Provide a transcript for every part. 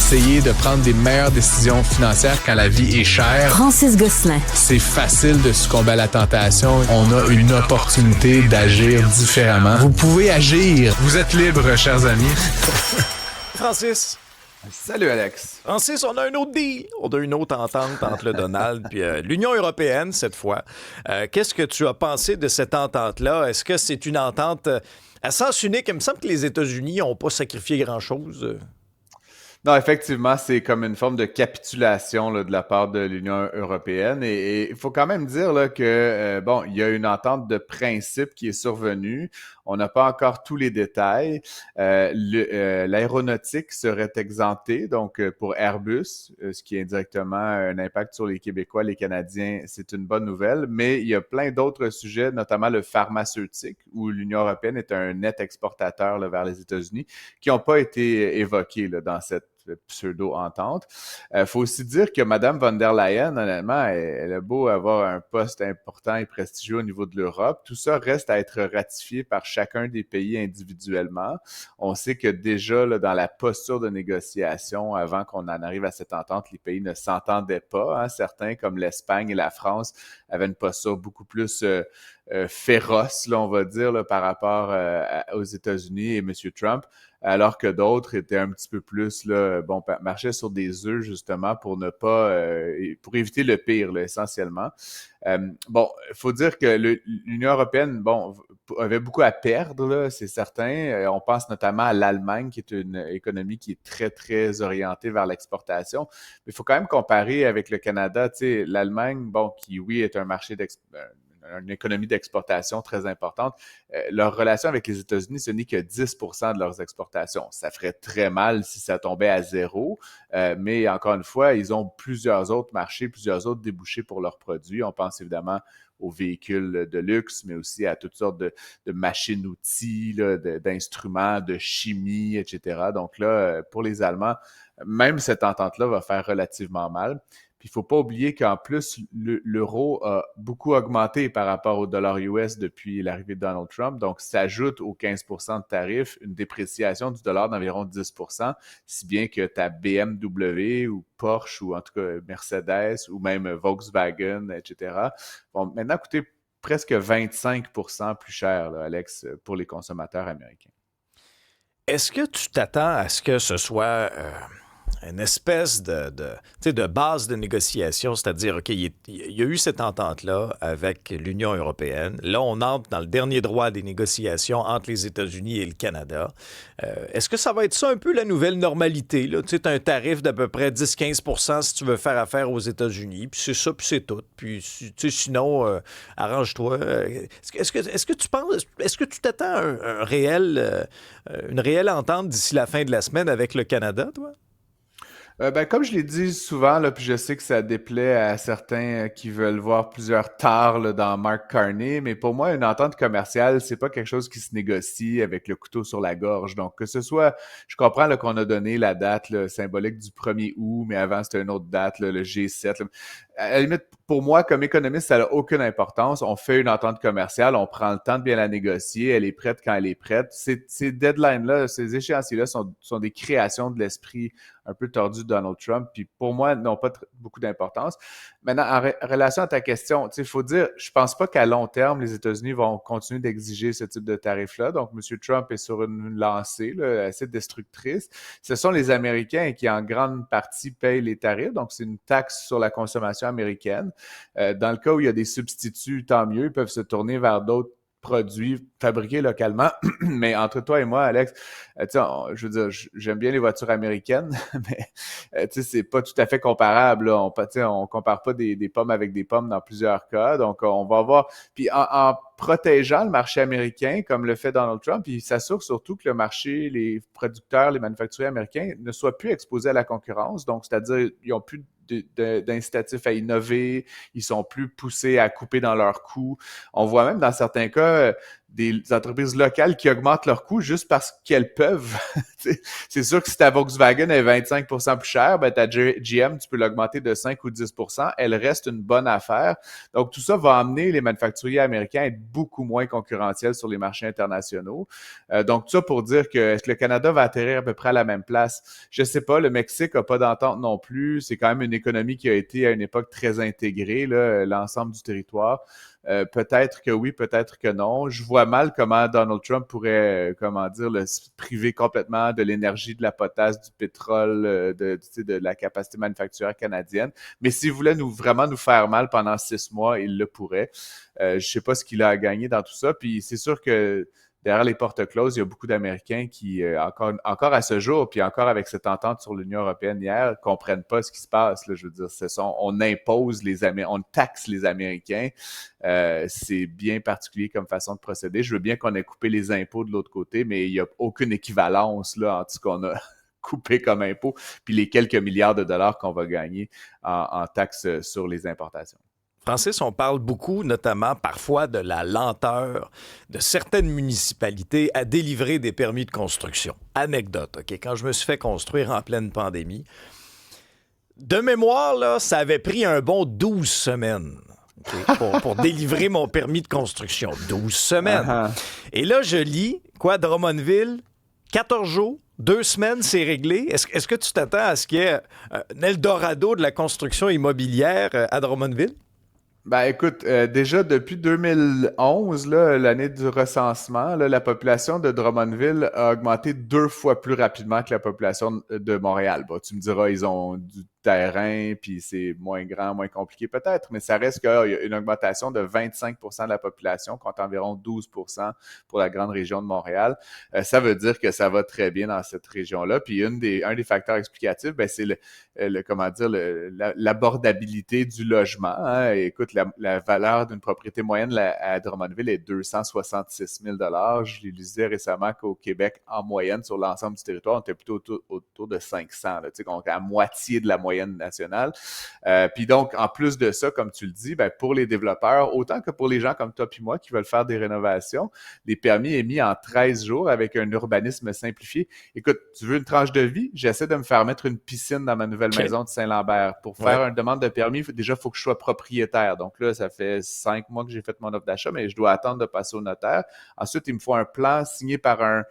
essayer de prendre des meilleures décisions financières quand la vie est chère. Francis Gosselin. C'est facile de succomber à la tentation. On a une opportunité d'agir différemment. Vous pouvez agir. Vous êtes libres, chers amis. Francis. Salut Alex. Francis, on a un autre deal. On a une autre entente entre le Donald et l'Union européenne cette fois. Qu'est-ce que tu as pensé de cette entente-là? Est-ce que c'est une entente à sens unique? Il me semble que les États-Unis n'ont pas sacrifié grand-chose. Non, effectivement, c'est comme une forme de capitulation là, de la part de l'Union européenne. Et il faut quand même dire là, que, bon, il y a une entente de principe qui est survenue. On n'a pas encore tous les détails. L'aéronautique serait exemptée, donc pour Airbus, ce qui a indirectement un impact sur les Québécois, les Canadiens, c'est une bonne nouvelle. Mais il y a plein d'autres sujets, notamment le pharmaceutique, où l'Union européenne est un net exportateur là, vers les États-Unis, qui n'ont pas été évoqués là, dans cette pseudo-entente. Faut aussi dire que Mme von der Leyen, honnêtement, elle a beau avoir un poste important et prestigieux au niveau de l'Europe, tout ça reste à être ratifié par chacun des pays individuellement. On sait que déjà, là, dans la posture de négociation, avant qu'on en arrive à cette entente, les pays ne s'entendaient pas. Hein. Certains, comme l'Espagne et la France, avaient une posture beaucoup plus féroce, là, on va dire, là, par rapport aux États-Unis et M. Trump, alors que d'autres étaient un petit peu plus, là, bon, marchaient sur des œufs, justement, pour ne pas, pour éviter le pire, là, essentiellement. Bon, il faut dire que l'Union européenne, bon, avait beaucoup à perdre, là, c'est certain. On pense notamment à l'Allemagne, qui est une économie qui est très, très orientée vers l'exportation. Mais il faut quand même comparer avec le Canada. Tu sais, l'Allemagne, bon, qui, oui, est un marché une économie d'exportation très importante. Leur relation avec les États-Unis, ce n'est que 10% de leurs exportations. Ça ferait très mal si ça tombait à zéro, mais encore une fois, ils ont plusieurs autres marchés, plusieurs autres débouchés pour leurs produits. On pense évidemment aux véhicules de luxe, mais aussi à toutes sortes de machines-outils, là, d'instruments, de chimie, etc. Donc là, pour les Allemands, même cette entente-là va faire relativement mal. Puis il ne faut pas oublier qu'en plus, l'euro a beaucoup augmenté par rapport au dollar US depuis l'arrivée de Donald Trump. Donc, s'ajoute aux 15% de tarifs une dépréciation du dollar d'environ 10%, si bien que ta BMW ou Porsche ou en tout cas Mercedes ou même Volkswagen, etc., vont maintenant coûter presque 25% plus cher, là, Alex, pour les consommateurs américains. Est-ce que tu t'attends à ce que ce soit une espèce de base de négociation, c'est-à-dire, OK, il y a eu cette entente-là avec l'Union européenne. Là, on entre dans le dernier droit des négociations entre les États-Unis et le Canada. Est-ce que ça va être ça un peu la nouvelle normalité? Tu sais, tu as un tarif d'à peu près 10-15% si tu veux faire affaire aux États-Unis, puis c'est ça, puis c'est tout. Puis, tu sais, sinon, arrange-toi. Est-ce que tu penses, est-ce que tu t'attends à une réelle entente d'ici la fin de la semaine avec le Canada, toi? Comme je l'ai dit souvent, là, puis je sais que ça déplaît à certains qui veulent voir plusieurs tares là, dans Mark Carney, mais pour moi, une entente commerciale, c'est pas quelque chose qui se négocie avec le couteau sur la gorge. Donc, que ce soit, je comprends là, qu'on a donné la date là, symbolique du 1er août, mais avant, c'était une autre date, là, le G7. Là. À la limite, pour moi, comme économiste, ça n'a aucune importance. On fait une entente commerciale, on prend le temps de bien la négocier, elle est prête quand elle est prête. Ces deadlines-là, ces échéanciers-là sont des créations de l'esprit un peu tordu de Donald Trump, puis pour moi, n'ont pas beaucoup d'importance. Maintenant, en relation à ta question, il faut dire, je pense pas qu'à long terme, les États-Unis vont continuer d'exiger ce type de tarif-là. Donc, M. Trump est sur une lancée là, assez destructrice. Ce sont les Américains qui, en grande partie, payent les tarifs. Donc, c'est une taxe sur la consommation américaine. Dans le cas où il y a des substituts, tant mieux, ils peuvent se tourner vers d'autres produits fabriqués localement. Mais entre toi et moi, Alex, je veux dire, j'aime bien les voitures américaines, mais c'est pas tout à fait comparable. Là. On compare pas des pommes avec des pommes dans plusieurs cas. Donc, on va voir. Puis en protégeant le marché américain, comme le fait Donald Trump, il s'assure surtout que le marché, les producteurs, les manufacturiers américains ne soient plus exposés à la concurrence. Donc, c'est-à-dire, ils n'ont plus d'incitatifs à innover, ils sont plus poussés à couper dans leurs coûts. On voit même dans certains cas des entreprises locales qui augmentent leurs coûts juste parce qu'elles peuvent. C'est sûr que si ta Volkswagen est 25% plus chère, ben ta GM, tu peux l'augmenter de 5 ou 10%. Elle reste une bonne affaire. Donc, tout ça va amener les manufacturiers américains à être beaucoup moins concurrentiels sur les marchés internationaux. Donc, tout ça pour dire que est-ce que le Canada va atterrir à peu près à la même place? Je sais pas. Le Mexique n'a pas d'entente non plus. C'est quand même une économie qui a été à une époque très intégrée, là, l'ensemble du territoire. Peut-être que oui, peut-être que non. Je vois mal comment Donald Trump pourrait, se priver complètement de l'énergie, de la potasse, du pétrole, de la capacité manufacturière canadienne. Mais s'il voulait vraiment nous faire mal pendant 6 mois, il le pourrait. Je sais pas ce qu'il a à gagner dans tout ça. Puis c'est sûr que derrière les portes closes, il y a beaucoup d'Américains qui, encore à ce jour, puis encore avec cette entente sur l'Union européenne hier, comprennent pas ce qui se passe. Là. Je veux dire, on impose on taxe les Américains. C'est bien particulier comme façon de procéder. Je veux bien qu'on ait coupé les impôts de l'autre côté, mais il n'y a aucune équivalence là, entre ce qu'on a coupé comme impôt, puis les quelques milliards de dollars qu'on va gagner en taxes sur les importations. Francis, on parle beaucoup, notamment parfois, de la lenteur de certaines municipalités à délivrer des permis de construction. Anecdote, OK? Quand je me suis fait construire en pleine pandémie, de mémoire, là, ça avait pris un bon 12 semaines. Okay, pour délivrer mon permis de construction. 12 semaines. Uh-huh. Et là, je lis, Drummondville, 14 jours, 2 semaines, c'est réglé. Est-ce que tu t'attends à ce qu'il y ait un Eldorado de la construction immobilière à Drummondville? Ben écoute, déjà depuis 2011, là, l'année du recensement, là, la population de Drummondville a augmenté 2 fois plus rapidement que la population de Montréal. Bon, tu me diras, ils ont du terrain, puis c'est moins grand, moins compliqué peut-être, mais ça reste qu'il y a une augmentation de 25% de la population contre environ 12% pour la grande région de Montréal. Ça veut dire que ça va très bien dans cette région-là. Puis un des facteurs explicatifs, ben c'est l'abordabilité du logement. Hein. Écoute, la valeur d'une propriété moyenne à Drummondville est 266 000 $. Je lisais récemment qu'au Québec, en moyenne, sur l'ensemble du territoire, on était plutôt autour de 500. Là, tu sais, on était à moitié de la moyenne nationale. Puis donc, en plus de ça, comme tu le dis, ben, pour les développeurs, autant que pour les gens comme toi puis moi qui veulent faire des rénovations, les permis émis en 13 jours avec un urbanisme simplifié. Écoute, tu veux une tranche de vie? J'essaie de me faire mettre une piscine dans ma nouvelle maison de Saint-Lambert. Pour faire une demande de permis, déjà, il faut que je sois propriétaire. Donc là, ça fait 5 mois que j'ai fait mon offre d'achat, mais je dois attendre de passer au notaire. Ensuite, il me faut un plan signé par un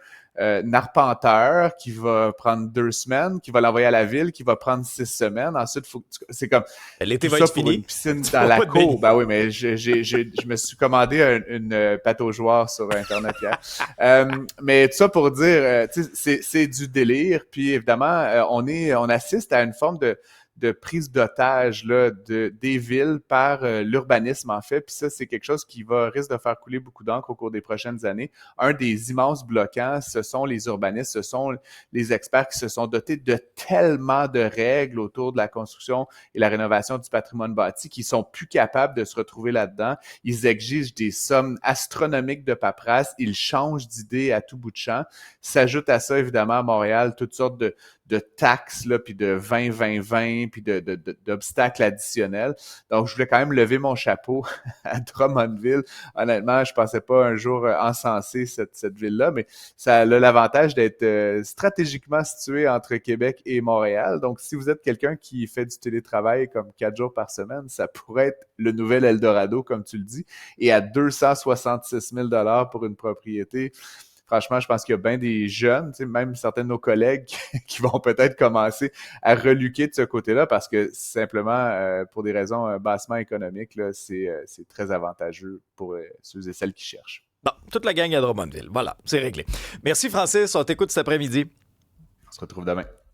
arpenteur qui va prendre 2 semaines, qui va l'envoyer à la ville, qui va prendre 6 semaines. Ensuite, c'est comme l'été tout va ça être pour fini. Une piscine dans la cour. Ben oui, mais je me suis commandé une pâte aux joueurs sur Internet hier. Mais tout ça pour dire, c'est du délire. Puis évidemment, on assiste à une forme de prise d'otage là, des villes par l'urbanisme, en fait. Puis ça, c'est quelque chose qui risque de faire couler beaucoup d'encre au cours des prochaines années. Un des immenses bloquants, ce sont les urbanistes, ce sont les experts qui se sont dotés de tellement de règles autour de la construction et la rénovation du patrimoine bâti qu'ils sont plus capables de se retrouver là-dedans. Ils exigent des sommes astronomiques de paperasse. Ils changent d'idée à tout bout de champ. S'ajoute à ça, évidemment, à Montréal, toutes sortes de taxes, là, puis de 20-20-20, puis d'obstacles additionnels. Donc, je voulais quand même lever mon chapeau à Drummondville. Honnêtement, je pensais pas un jour encenser cette ville-là, mais ça a l'avantage d'être stratégiquement situé entre Québec et Montréal. Donc, si vous êtes quelqu'un qui fait du télétravail comme 4 jours par semaine, ça pourrait être le nouvel Eldorado, comme tu le dis, et à 266 000 $ pour une propriété. Franchement, je pense qu'il y a bien des jeunes, même certains de nos collègues qui vont peut-être commencer à reluquer de ce côté-là parce que simplement, pour des raisons bassement économiques, là, c'est très avantageux pour ceux et celles qui cherchent. Bon, toute la gang à Drummondville. Voilà, c'est réglé. Merci Francis, on t'écoute cet après-midi. On se retrouve demain.